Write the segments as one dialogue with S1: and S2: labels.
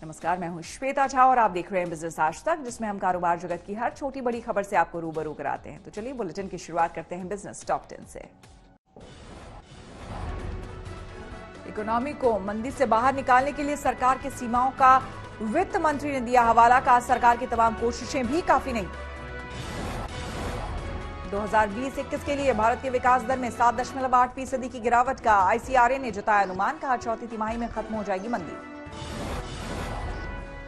S1: नमस्कार, मैं हूं श्वेता झा और आप देख रहे हैं बिजनेस आज तक, जिसमें हम कारोबार जगत की हर छोटी बड़ी खबर से आपको रूबरू कराते हैं। तो चलिए बुलेटिन की शुरुआत करते हैं बिजनेस टॉप 10 से। इकोनॉमी को मंदी से बाहर निकालने के लिए सरकार की सीमाओं का वित्त मंत्री ने दिया हवाला। कहा, सरकार की तमाम कोशिशें भी काफी नहीं। 2020-21 के लिए भारत के विकास दर में 7.8% की गिरावट का आईसीआरए ने जताया अनुमान। कहा, चौथी तिमाही में खत्म हो जाएगी मंदी।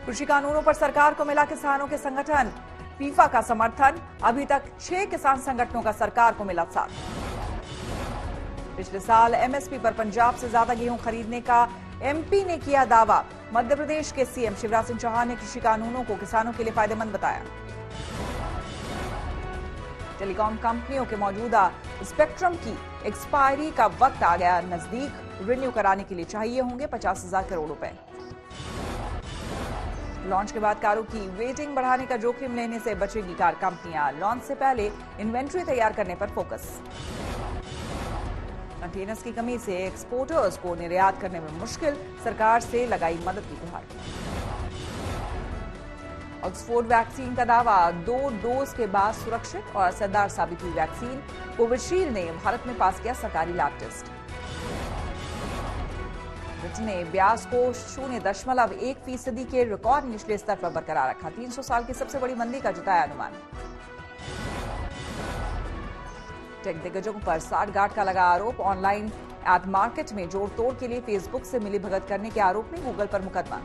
S1: कृषि कानूनों पर सरकार को मिला किसानों के संगठन फीफा का समर्थन। अभी तक 6 किसान संगठनों का सरकार को मिला साथ। पिछले साल एमएसपी पर पंजाब से ज्यादा गेहूं खरीदने का एमपी ने किया दावा। मध्य प्रदेश के सीएम शिवराज सिंह चौहान ने कृषि कानूनों को किसानों के लिए फायदेमंद बताया। टेलीकॉम कंपनियों के मौजूदा स्पेक्ट्रम की एक्सपायरी का वक्त आ गया नजदीक। रिन्यू कराने के लिए चाहिए होंगे 50,000 करोड़ रुपए। लॉन्च के बाद कारों की वेटिंग बढ़ाने का जोखिम लेने से बचेगी कार कंपनियां। लॉन्च से पहले इन्वेंट्री तैयार करने पर फोकस। कंटेनर्स की कमी से एक्सपोर्टर्स को निर्यात करने में मुश्किल। सरकार से लगाई मदद की गुहार। ऑक्सफोर्ड वैक्सीन का दावा, 2 डोज के बाद सुरक्षित और असरदार साबित हुई वैक्सीन। कोविशील्ड ने भारत में पास किया सरकारी लैब टेस्ट। ब्रिटेन ने ब्याज को 0.1% के रिकॉर्ड निचले स्तर पर बरकरार रखा। 300 साल की सबसे बड़ी मंदी का जताया अनुमान। टेक दिग्गजों पर साठगांठ का लगा आरोप। ऑनलाइन एड मार्केट में जोड़ तोड़ के लिए फेसबुक से मिलीभगत करने के आरोप में गूगल पर मुकदमा।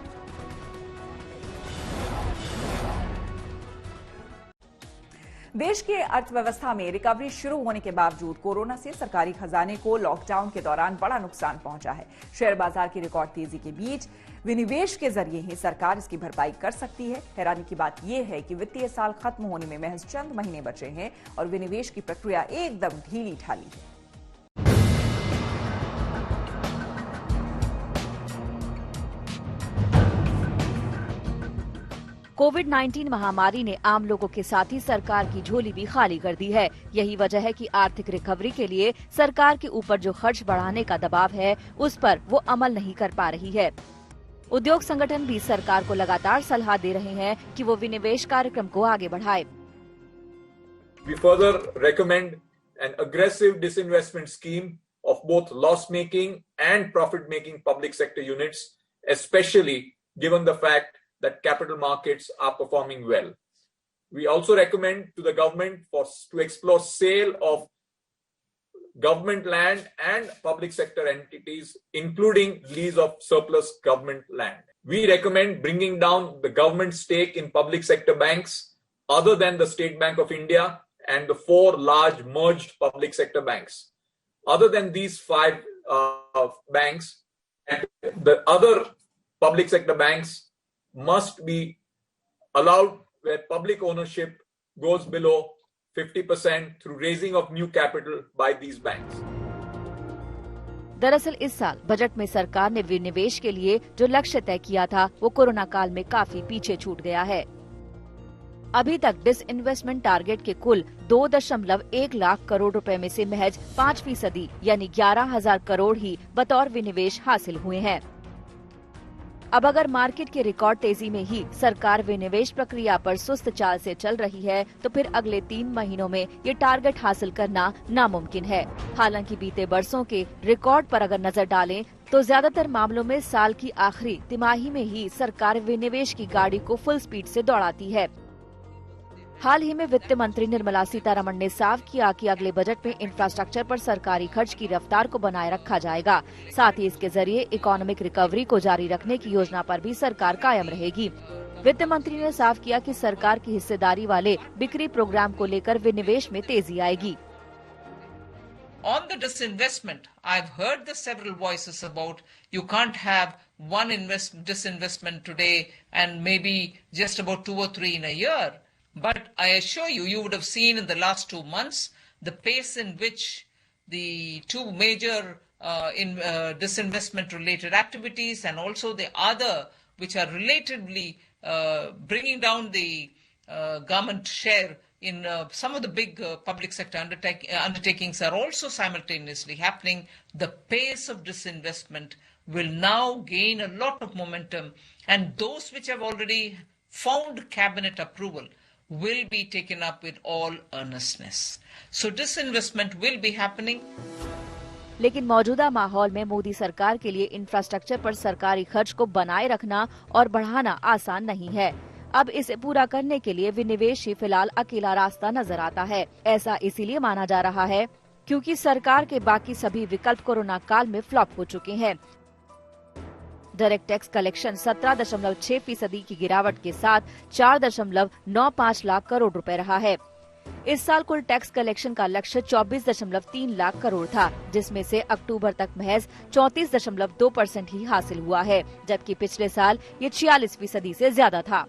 S1: देश की अर्थव्यवस्था में रिकवरी शुरू होने के बावजूद कोरोना से सरकारी खजाने को लॉकडाउन के दौरान बड़ा नुकसान पहुंचा है। शेयर बाजार की रिकॉर्ड तेजी के बीच विनिवेश के जरिए ही सरकार इसकी भरपाई कर सकती है। हैरानी की बात यह है कि वित्तीय साल खत्म होने में महज चंद महीने बचे हैं और विनिवेश की प्रक्रिया एकदम ढीली ढाली है।
S2: कोविड-19 महामारी ने आम लोगों के साथ ही सरकार की झोली भी खाली कर दी है। यही वजह है कि आर्थिक रिकवरी के लिए सरकार के ऊपर जो खर्च बढ़ाने का दबाव है, उस पर वो अमल नहीं कर पा रही है। उद्योग संगठन भी सरकार को लगातार सलाह दे रहे हैं कि वो विनिवेश कार्यक्रम को आगे बढ़ाए।
S3: We further recommend an aggressive disinvestment scheme of both loss-making and profit-making public sector units, especially given the fact that capital markets are performing well. We also recommend to the government to explore sale of government land and public sector entities, including lease of surplus government land. We recommend bringing down the government stake in public sector banks other than the State Bank of India and the 4 large merged public sector banks. Other than these 5 banks, and the other public sector banks must be allowed where public ownership goes below 50% through raising of new capital by these banks.
S2: दरअसल इस साल budget में सरकार ने विनिवेश के लिए जो लक्ष्य तय किया था, वो कोरोना काल में काफी पीछे छूट गया है। अभी तक डिसइन्वेस्टमेंट टारगेट के कुल 2.1 लाख करोड़ रुपए में से महज 5% यानी 11,000 करोड़ ही बतौर विनिवेश हासिल हुए हैं। अब अगर मार्केट की रिकॉर्ड तेजी में ही सरकार विनिवेश प्रक्रिया पर सुस्त चाल से चल रही है, तो फिर अगले 3 महीनों में ये टारगेट हासिल करना नामुमकिन है। हालांकि बीते बरसों के रिकॉर्ड पर अगर नजर डालें, तो ज्यादातर मामलों में साल की आखिरी तिमाही में ही सरकार विनिवेश की गाड़ी को फुल स्पीड से दौड़ाती है। हाल ही में वित्त मंत्री निर्मला सीतारमण ने साफ किया कि अगले बजट में इंफ्रास्ट्रक्चर पर सरकारी खर्च की रफ्तार को बनाए रखा जाएगा। साथ ही इसके जरिए इकोनॉमिक रिकवरी को जारी रखने की योजना पर भी सरकार कायम रहेगी। वित्त मंत्री ने साफ किया कि सरकार की हिस्सेदारी वाले बिक्री प्रोग्राम को लेकर विनिवेश में तेजी आएगी।
S4: On the disinvestment, I've heard the several voices about you can't have one disinvestment today and maybe just about 2 or 3 in a year. But I assure you, you would have seen in the last 2 months the pace in which the 2 major disinvestment related activities and also the other which are relatively bringing down the government share in some of the big public sector undertakings are also simultaneously happening. The pace of disinvestment will now gain a lot of momentum, and those which have already found cabinet approval will be taken up with all earnestness. So disinvestment will be happening.
S2: लेकिन मौजूदा माहौल में मोदी सरकार के लिए infrastructure पर सरकारी खर्च को बनाए रखना और बढ़ाना आसान नहीं है। अब इसे पूरा करने के लिए विनिवेश ही फिलहाल अकेला रास्ता नजर आता है। ऐसा इसीलिए माना जा रहा है क्योंकि सरकार के बाकी सभी विकल्प कोरोना काल में फ्लॉप हो चुके हैं। डायरेक्ट टैक्स कलेक्शन 17.6% की गिरावट के साथ 4.95 लाख करोड़ रुपए रहा है। इस साल कुल टैक्स कलेक्शन का लक्ष्य 24.3 लाख करोड़ था, जिसमें से अक्टूबर तक महज 34.2% ही हासिल हुआ है, जबकि पिछले साल ये 46% से ज्यादा था।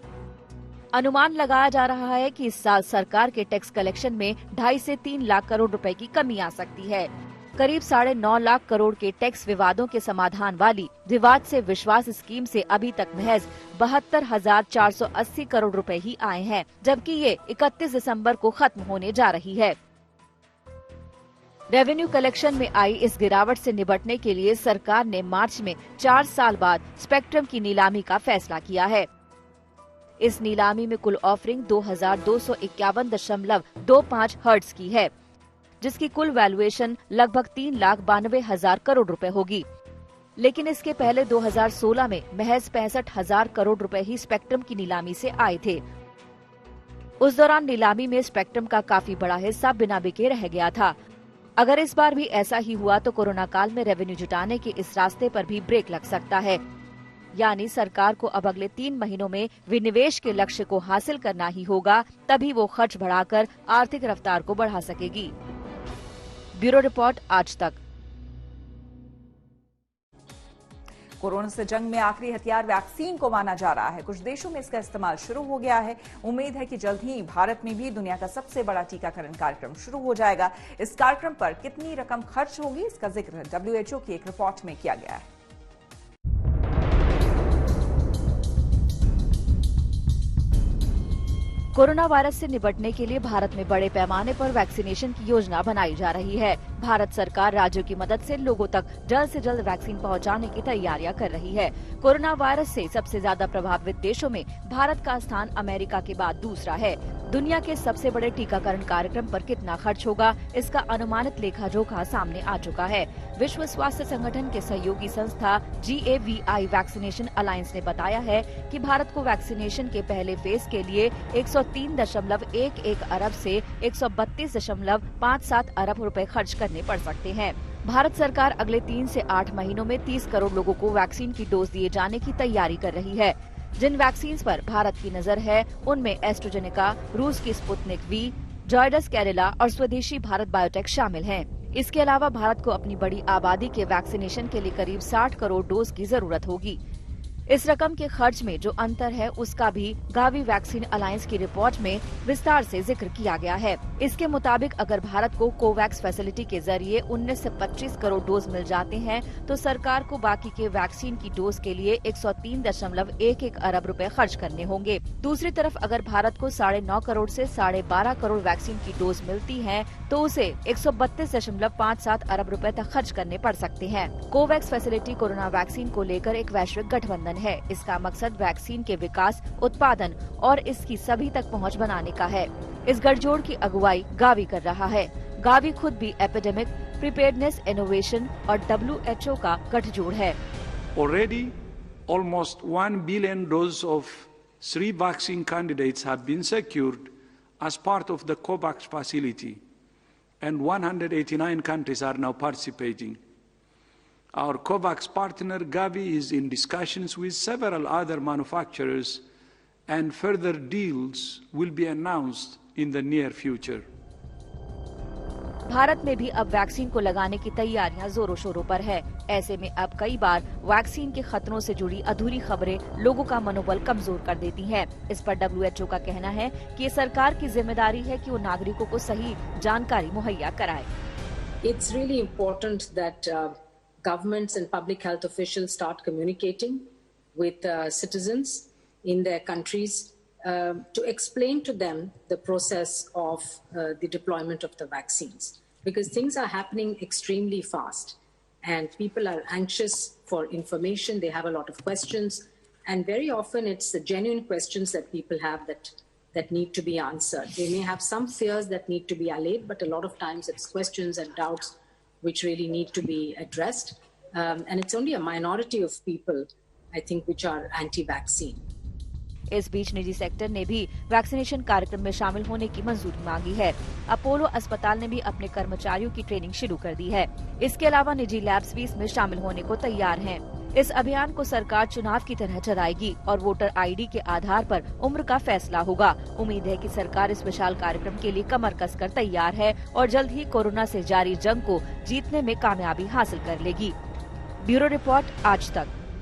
S2: अनुमान लगाया जा रहा है कि इस साल सरकार के टैक्स कलेक्शन में 2.5 से 3 लाख करोड़ रुपए की कमी आ सकती है। करीब 9.5 लाख करोड़ के टैक्स विवादों के समाधान वाली विवाद से विश्वास स्कीम से अभी तक महज 72,480 करोड़ रुपए ही आए हैं, जबकि ये 31 दिसंबर को खत्म होने जा रही है। रेवेन्यू कलेक्शन में आई इस गिरावट से निपटने के लिए सरकार ने मार्च में 4 साल बाद स्पेक्ट्रम की नीलामी का फैसला किया है। इस नीलामी में कुल ऑफरिंग 2251.25 हर्ट्ज की है, जिसकी कुल वैल्यूएशन लगभग 3,92,000 करोड़ रुपए होगी। लेकिन इसके पहले 2016 में महज 65,000 करोड़ रुपए ही स्पेक्ट्रम की नीलामी से आए थे। उस दौरान नीलामी में स्पेक्ट्रम का काफी बड़ा हिस्सा बिना बिके रह गया था। अगर इस बार भी ऐसा ही हुआ तो कोरोना काल में रेवेन्यू जुटाने के इस रास्ते पर भी ब्रेक लग सकता है। यानी सरकार को अब अगले 3 महीनों में विनिवेश के लक्ष्य को हासिल करना ही होगा, तभी वो खर्च बढ़ाकर आर्थिक रफ्तार को बढ़ा सकेगी। ब्यूरो रिपोर्ट, आज तक।
S1: कोरोना से जंग में आखिरी हथियार वैक्सीन को माना जा रहा है। कुछ देशों में इसका इस्तेमाल शुरू हो गया है। उम्मीद है कि जल्द ही भारत में भी दुनिया का सबसे बड़ा टीकाकरण कार्यक्रम शुरू हो जाएगा। इस कार्यक्रम पर कितनी रकम खर्च होगी, इसका जिक्र WHO की एक रिपोर्ट में किया गया है।
S2: कोरोना वायरस से निपटने के लिए भारत में बड़े पैमाने पर वैक्सीनेशन की योजना बनाई जा रही है। भारत सरकार राज्यों की मदद से लोगों तक जल्द से जल्द वैक्सीन पहुंचाने की तैयारियां कर रही है। कोरोना वायरस से सबसे ज्यादा प्रभावित देशों में भारत का स्थान अमेरिका के बाद दूसरा है। दुनिया के सबसे बड़े टीकाकरण कार्यक्रम पर कितना खर्च होगा, इसका अनुमानित लेखा जोखा सामने आ चुका है। विश्व स्वास्थ्य संगठन के सहयोगी संस्था GAVI वैक्सीनेशन अलायंस ने बताया है कि भारत को वैक्सीनेशन के पहले फेज के लिए 103.11 अरब से 132.57 अरब रुपए खर्च करने पड़ सकते हैं। भारत सरकार अगले 3 से 8 महीनों में 30 करोड़ लोगों को वैक्सीन की डोज दिए जाने की तैयारी कर रही है। जिन वैक्सीन पर भारत की नजर है उनमें एस्ट्राजेनेका, रूस की स्पुतनिक V, जायडस कैडिला और स्वदेशी भारत बायोटेक शामिल हैं। इसके अलावा भारत को अपनी बड़ी आबादी के वैक्सीनेशन के लिए करीब 60 करोड़ डोज की जरूरत होगी। इस रकम के खर्च में जो अंतर है उसका भी गावी वैक्सीन अलायंस की रिपोर्ट में विस्तार से जिक्र किया गया है। इसके मुताबिक अगर भारत को कोवैक्स फैसिलिटी के जरिए 19 से 25 करोड़ डोज मिल जाते हैं तो सरकार को बाकी के वैक्सीन की डोज के लिए 103.11 अरब रुपए खर्च करने होंगे। दूसरी तरफ अगर भारत को 9.5 करोड़ से 12.5 करोड़ वैक्सीन की डोज मिलती है तो उसे 132.57 अरब रुपए तक खर्च करने पड़ सकते हैं। कोवैक्स फैसिलिटी कोरोना वैक्सीन को लेकर एक वैश्विक गठबंधन है। इसका मकसद वैक्सीन के विकास, उत्पादन और इसकी सभी तक पहुंच बनाने का है। इस गठजोड़ की अगुवाई गावी कर रहा है। गावी खुद भी एपिडेमिक प्रिपेयर्डनेस इनोवेशन और WHO का गठजोड़ है।
S5: Already, almost 1 billion doses of 3 vaccine candidates have been secured as part of the COVAX facility, and 189 countries are now participating. Our COVAX partner Gavi is in discussions with several other manufacturers, and further deals will be announced in the near future.
S2: Bharat में भी अब vaccine को लगाने की तैयारियां जोरों शोरों पर है। ऐसे में अब कई बार वैक्सीन के खतरों से जुड़ी अधूरी खबरें लोगों का मनोबल कमजोर कर देती हैं। इस पर WHO का कहना है कि ये सरकार की जिम्मेदारी है कि वो नागरिकों को सही जानकारी मुहैया कराए।
S6: It's really important that governments and public health officials start communicating with citizens in their countries to explain to them the process of the deployment of the vaccines, because things are happening extremely fast and people are anxious for information. They have a lot of questions, and very often it's the genuine questions that people have that need to be answered. They may have some fears that need to be allayed, but a lot of times it's questions and doubts which really need to be addressed. And it's only a minority of people, I think, which are anti-vaccine.
S2: इस बीच निजी sector ने भी vaccination कार्यक्रम में शामिल होने की मंजूरी मांगी है। अपोलो अस्पताल ने भी अपने कर्मचारियों की ट्रेनिंग शुरू कर दी है। इसके अलावा निजी लैब्स भी इसमें शामिल होने को तैयार हैं। इस अभियान को सरकार चुनाव की तरह चलाएगी और वोटर आईडी के आधार पर उम्र का फैसला होगा। उम्मीद है कि सरकार इस विशाल कार्यक्रम के लिए कमर कसकर तैयार है और जल्द ही कोरोना से जारी जंग को जीतने में कामयाबी हासिल कर लेगी। ब्यूरो रिपोर्ट, आज तक।